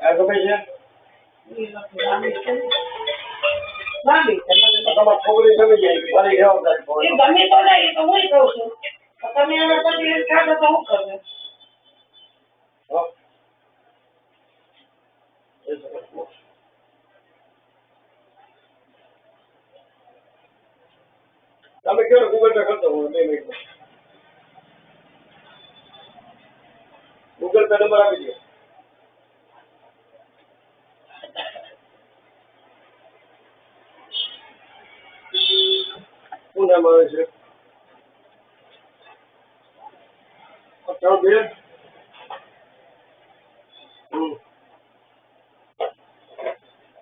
આ તો ભાઈ છે તમારા છોકરી ગમી જાય મારી જવાબદારી ગમે તો નહીં તો હું કહું છું તમે હવે પછી ખાધો તો હું કરું તમે કેવો ગૂગલ પે કરતો હું 2 મિનિટમાં ગૂગલ પે નંબર આપી દો શું નામ આવે છે ચાલો બેન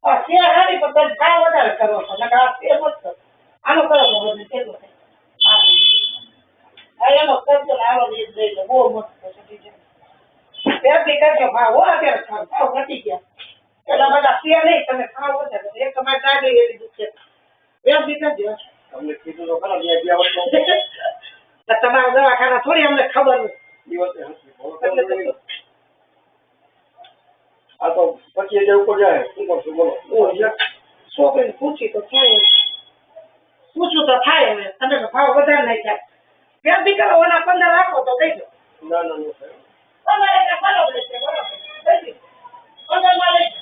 અત્યારે હારી પણ તમે ભાવ વધારે કરો છો નકર આ તે મત કરો આનો કરો તો બધું કેટલું થાય એનો કરજો ને આનો લીધ લઈ લો બહુ મસ્ત છે ત્યારથી કરજો ભાવ હો અત્યારે ભાવ ઘટી ગયા પેલા બધા શેર નહીં તમે ભાવ વધારે એક તમારે ચાલી એવી દુઃખ છે ત્યારથી કરજો તમને કીધું તો ખરા બે વર્ષો તમારા દવાખાના થોડી અમને ખબર દિવસે હશે આ તો 25,000 ઉપર જાય શું કરશું બોલો છોકરીને પૂછી તો થાય પૂછું તો થાય હવે તમે ભાવ વધારે નહીં થાય ત્યારથી કરો ઓના 15 રાખો તો દઈ દો ના ના તમારે બરોબર છે બરોબર 15 માં લઈ